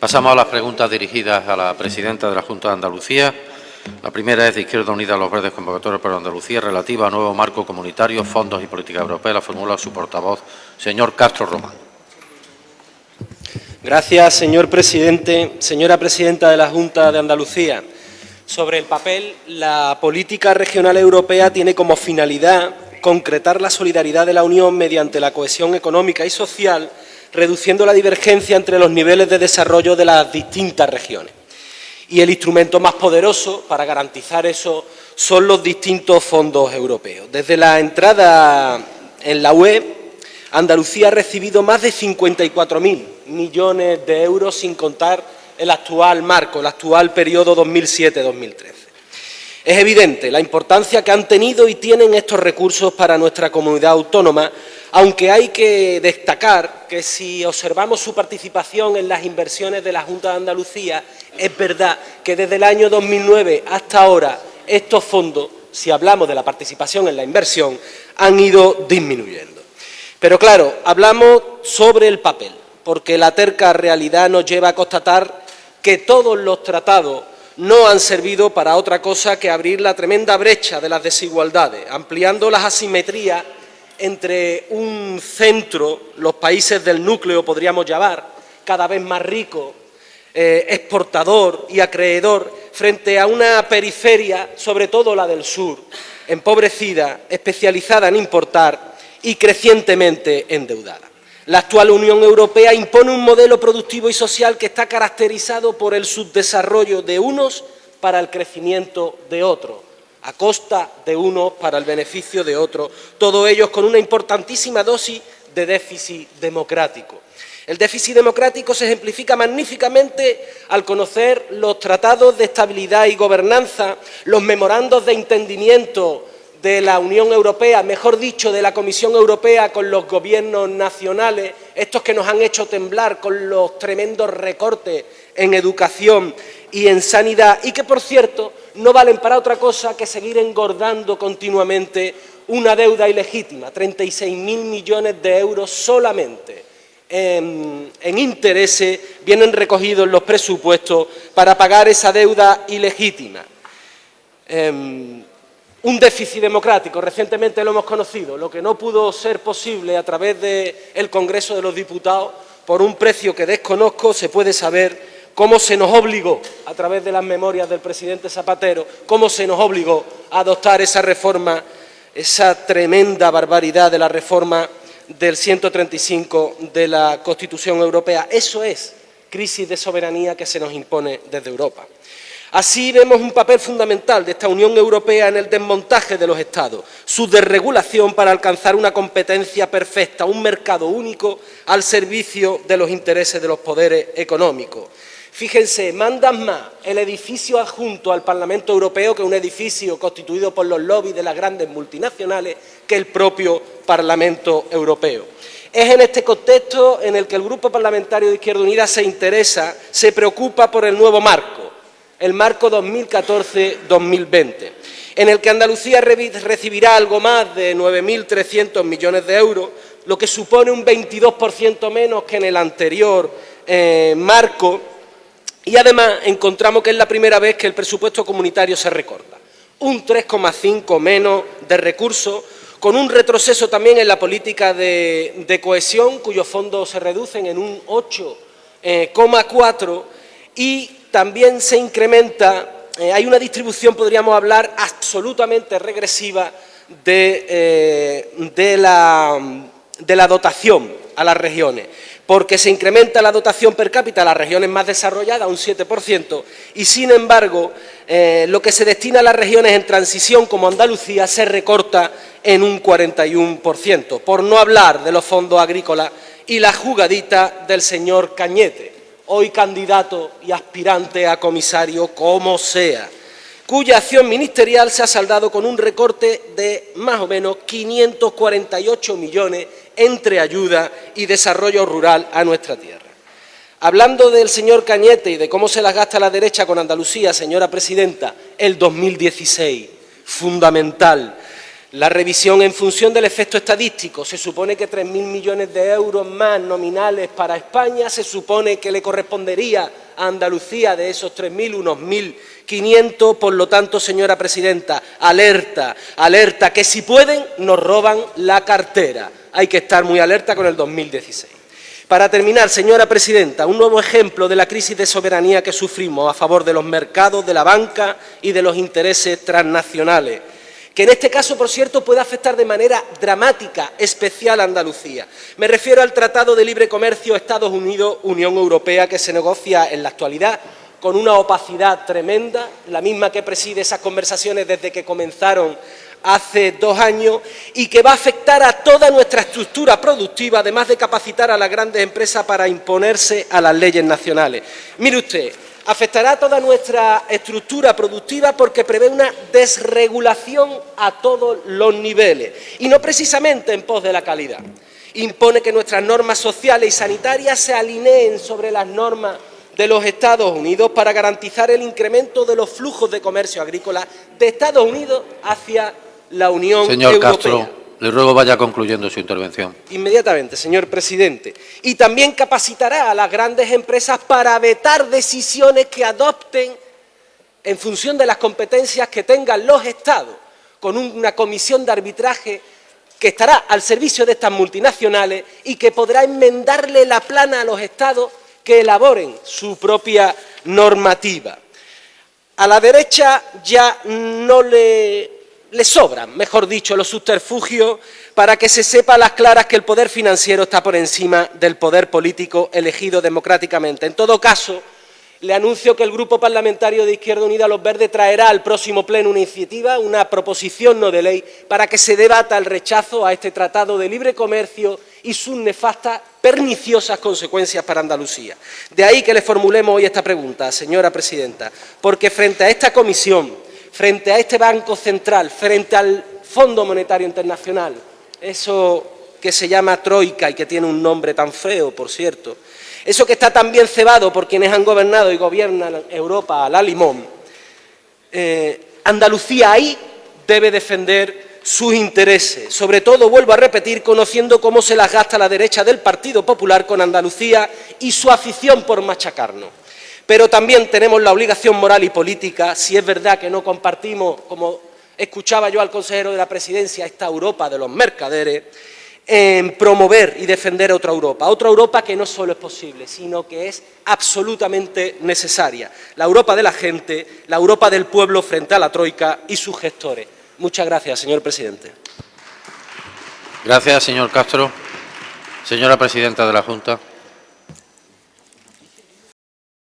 Pasamos a las preguntas dirigidas a la presidenta de la Junta de Andalucía. La primera es de Izquierda Unida, Los Verdes, Convocatoria por Andalucía, relativa a nuevo marco comunitario, fondos y política europea. La formula su portavoz, señor Castro Román. Gracias, señor presidente. Señora presidenta de la Junta de Andalucía, sobre el papel, la política regional europea tiene como finalidad concretar la solidaridad de la Unión mediante la cohesión económica y social, reduciendo la divergencia entre los niveles de desarrollo de las distintas regiones. Y el instrumento más poderoso para garantizar eso son los distintos fondos europeos. Desde la entrada en la UE, Andalucía ha recibido más de 54.000 millones de euros, sin contar el actual marco, el actual periodo 2007-2013. Es evidente la importancia que han tenido y tienen estos recursos para nuestra comunidad autónoma, aunque hay que destacar que si observamos su participación en las inversiones de la Junta de Andalucía, es verdad que desde el año 2009 hasta ahora estos fondos, si hablamos de la participación en la inversión, han ido disminuyendo. Pero claro, hablamos sobre el papel, porque la terca realidad nos lleva a constatar que todos los tratados no han servido para otra cosa que abrir la tremenda brecha de las desigualdades, ampliando las asimetrías entre un centro, los países del núcleo podríamos llamar, cada vez más rico, exportador y acreedor, frente a una periferia, sobre todo la del sur, empobrecida, especializada en importar y crecientemente endeudada. La actual Unión Europea impone un modelo productivo y social que está caracterizado por el subdesarrollo de unos para el crecimiento de otros, a costa de unos para el beneficio de otros, todos ellos con una importantísima dosis de déficit democrático. El déficit democrático se ejemplifica magníficamente al conocer los tratados de estabilidad y gobernanza, los memorandos de entendimiento de la Unión Europea, mejor dicho, de la Comisión Europea con los gobiernos nacionales, estos que nos han hecho temblar con los tremendos recortes en educación y en sanidad, y que, por cierto, no valen para otra cosa que seguir engordando continuamente una deuda ilegítima, 36.000 millones de euros solamente en intereses vienen recogidos en los presupuestos para pagar esa deuda ilegítima. Un déficit democrático, recientemente lo hemos conocido, lo que no pudo ser posible a través del Congreso de los Diputados, por un precio que desconozco, se puede saber cómo se nos obligó, a través de las memorias del presidente Zapatero, cómo se nos obligó a adoptar esa reforma, esa tremenda barbaridad de la reforma del 135 de la Constitución Europea. Eso es crisis de soberanía que se nos impone desde Europa. Así vemos un papel fundamental de esta Unión Europea en el desmontaje de los Estados, su desregulación para alcanzar una competencia perfecta, un mercado único al servicio de los intereses de los poderes económicos. Fíjense, mandan más el edificio adjunto al Parlamento Europeo, que un edificio constituido por los lobbies de las grandes multinacionales, que el propio Parlamento Europeo. Es en este contexto en el que el Grupo Parlamentario de Izquierda Unida se interesa, se preocupa por el nuevo marco, el marco 2014-2020, en el que Andalucía recibirá algo más de 9.300 millones de euros, lo que supone un 22% menos que en el anterior marco, y además encontramos que es la primera vez que el presupuesto comunitario se recorta, un 3,5 menos de recursos, con un retroceso también en la política de cohesión, cuyos fondos se reducen en un 8,4, y también se incrementa, hay una distribución, podríamos hablar, absolutamente regresiva de la dotación a las regiones, porque se incrementa la dotación per cápita a las regiones más desarrolladas, un 7%, y sin embargo, lo que se destina a las regiones en transición, como Andalucía, se recorta en un 41%, por no hablar de los fondos agrícolas y la jugadita del señor Cañete, hoy candidato y aspirante a comisario como sea, cuya acción ministerial se ha saldado con un recorte de más o menos 548 millones entre ayuda y desarrollo rural a nuestra tierra. Hablando del señor Cañete y de cómo se las gasta la derecha con Andalucía, señora presidenta, el 2016, fundamental. La revisión en función del efecto estadístico. Se supone que 3.000 millones de euros más nominales para España, se supone que le correspondería a Andalucía de esos 3.000 unos 1.500. Por lo tanto, señora presidenta, alerta, alerta, que si pueden nos roban la cartera. Hay que estar muy alerta con el 2016. Para terminar, señora presidenta, un nuevo ejemplo de la crisis de soberanía que sufrimos a favor de los mercados, de la banca y de los intereses transnacionales, que en este caso, por cierto, puede afectar de manera dramática, especial a Andalucía. Me refiero al Tratado de Libre Comercio Estados Unidos-Unión Europea, que se negocia en la actualidad con una opacidad tremenda, la misma que preside esas conversaciones desde que comenzaron hace 2 años, y que va a afectar a toda nuestra estructura productiva, además de capacitar a las grandes empresas para imponerse a las leyes nacionales. Mire usted, afectará a toda nuestra estructura productiva porque prevé una desregulación a todos los niveles, y no precisamente en pos de la calidad. Impone que nuestras normas sociales y sanitarias se alineen sobre las normas de los Estados Unidos para garantizar el incremento de los flujos de comercio agrícola de Estados Unidos hacia la Unión Europea. Señor Castro, le ruego vaya concluyendo su intervención. Inmediatamente, señor presidente. Y también capacitará a las grandes empresas para vetar decisiones que adopten en función de las competencias que tengan los Estados, con una comisión de arbitraje que estará al servicio de estas multinacionales y que podrá enmendarle la plana a los Estados que elaboren su propia normativa. A la derecha ya no le sobran, mejor dicho, los subterfugios para que se sepa a las claras que el poder financiero está por encima del poder político elegido democráticamente. En todo caso, le anuncio que el Grupo Parlamentario de Izquierda Unida Los Verdes traerá al próximo pleno una iniciativa, una proposición no de ley, para que se debata el rechazo a este Tratado de Libre Comercio y sus nefastas, perniciosas consecuencias para Andalucía. De ahí que le formulemos hoy esta pregunta, señora presidenta, porque frente a esta comisión, frente a este Banco Central, frente al Fondo Monetario Internacional, eso que se llama Troika y que tiene un nombre tan feo, por cierto, eso que está tan bien cebado por quienes han gobernado y gobiernan Europa a la limón, Andalucía ahí debe defender sus intereses, sobre todo, vuelvo a repetir, conociendo cómo se las gasta la derecha del Partido Popular con Andalucía y su afición por machacarnos. Pero también tenemos la obligación moral y política, si es verdad que no compartimos, como escuchaba yo al consejero de la Presidencia, esta Europa de los mercaderes, en promover y defender otra Europa que no solo es posible, sino que es absolutamente necesaria, la Europa de la gente, la Europa del pueblo frente a la Troika y sus gestores. Muchas gracias, señor presidente. Gracias, señor Castro. Señora presidenta de la Junta.